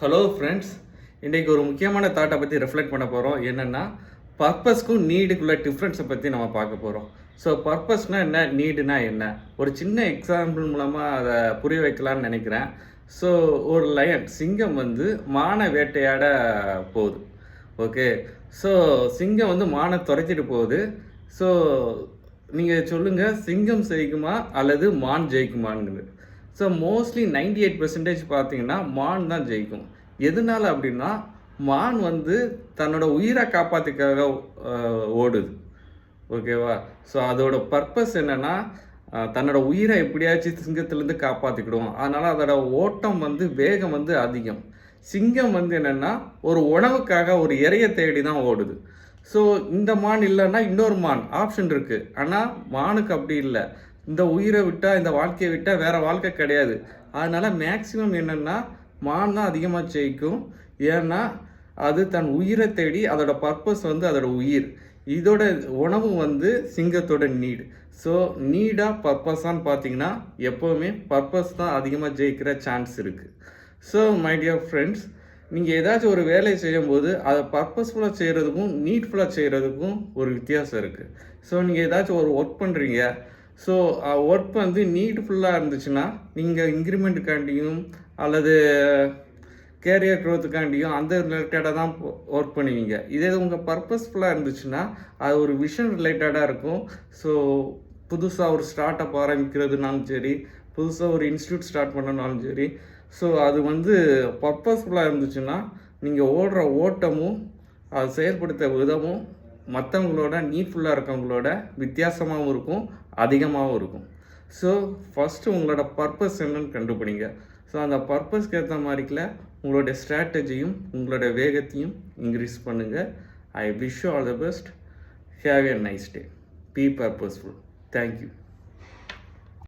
Hello friends, இன்றைக்கி ஒரு முக்கியமான தாட்டை பற்றி ரெஃப்ளெக்ட் பண்ண போகிறோம். என்னென்னா, பர்பஸ்க்கும் நீடுக்குள்ள டிஃப்ரென்ஸை பற்றி நம்ம பார்க்க போகிறோம். ஸோ பர்பஸ்னால் என்ன, நீடுனா என்ன, ஒரு சின்ன எக்ஸாம்பிள் மூலமாக அதை புரிய வைக்கலான்னு நினைக்கிறேன். ஸோ ஒரு லயன், சிங்கம் மானை வேட்டையாட போகுது. ஓகே, ஸோ சிங்கம் மானை துரத்திட்டு போகுது. ஸோ நீங்கள் சொல்லுங்கள், சிங்கம் ஜெயிக்குமா அல்லது மான் ஜெயிக்குமான்னு. ஸோ மோஸ்ட்லி 98% பார்த்தீங்கன்னா மான் தான் ஜெயிக்கும். எதனால அப்படின்னா, மான் தன்னோட உயிரை காப்பாற்றிக்காக ஓடுது. ஓகேவா? ஸோ அதோட பர்பஸ் என்னென்னா, தன்னோட உயிரை எப்படியாச்சும் சிங்கத்திலேருந்து காப்பாற்றிக்கிடும். அதனால் அதோட ஓட்டம் வேகம் அதிகம். சிங்கம் என்னென்னா, ஒரு உணவுக்காக ஒரு இரையை தேடி தான் ஓடுது. ஸோ இந்த மான் இல்லைன்னா இன்னொரு மான் ஆப்ஷன் இருக்குது. ஆனால் மானுக்கு அப்படி இல்லை. இந்த உயிரை விட்டால், இந்த வாழ்க்கையை விட்டால் வேறு வாழ்க்கை கிடையாது. அதனால் மேக்ஸிமம் என்னென்னா மான் தான் அதிகமாக ஜெயிக்கும். ஏன்னா அது தன் உயிரை தேடி, அதோட பர்பஸ் அதோட உயிர். இதோட உணவு சிங்கத்தோட நீடு. ஸோ நீடாக பர்பஸான்னு பார்த்தீங்கன்னா எப்போவுமே பர்பஸ் தான் அதிகமாக ஜெயிக்கிற சான்ஸ் இருக்குது. ஸோ மை டியர் ஃப்ரெண்ட்ஸ், நீங்கள் ஏதாச்சும் ஒரு வேலையை செய்யும்போது அதை பர்பஸ்ஃபுல்லாக செய்கிறதுக்கும் நீட்ஃபுல்லாக செய்கிறதுக்கும் ஒரு வித்தியாசம் இருக்குது. ஸோ நீங்கள் ஏதாச்சும் ஒரு ஒர்க் பண்ணுறீங்க. ஸோ ஒர்க் நீட்ஃபுல்லாக இருந்துச்சுன்னா நீங்கள் இன்க்ரிமெண்ட்டுக்காண்டியும் அல்லது கேரியர் க்ரோத்துக்காண்டியும் அந்த ரிலேட்டடாக தான் ஒர்க் பண்ணுவீங்க. இதே உங்கள் பர்பஸ்ஃபுல்லாக இருந்துச்சுன்னா அது ஒரு விஷன் ரிலேட்டடாக இருக்கும். ஸோ புதுசாக ஒரு ஸ்டார்ட் அப் ஆரம்பிக்கிறதுனாலும் சரி, புதுசாக ஒரு இன்ஸ்டியூட் ஸ்டார்ட் பண்ணனாலும் சரி, ஸோ அது பர்பஸ்ஃபுல்லாக இருந்துச்சுன்னா நீங்கள் ஓடுற ஓட்டமும் அதை செயல்படுத்த விதமும் மற்றவங்களோட நீட்ஃபுல்லாக இருக்கவங்களோட வித்தியாசமாகவும் இருக்கும், அதிகமாகவும் இருக்கும். ஸோ ஃபஸ்ட்டு உங்களோட பர்பஸ் என்னன்னு கண்டுபிடிங்க. ஸோ அந்த பர்பஸ்க்கு ஏற்ற மாதிரிக்கில் உங்களோட ஸ்ட்ராட்டஜியும் உங்களோட வேகத்தையும் இன்க்ரீஸ் பண்ணுங்கள். I wish you all the best. Have a nice day. Be purposeful. Thank you.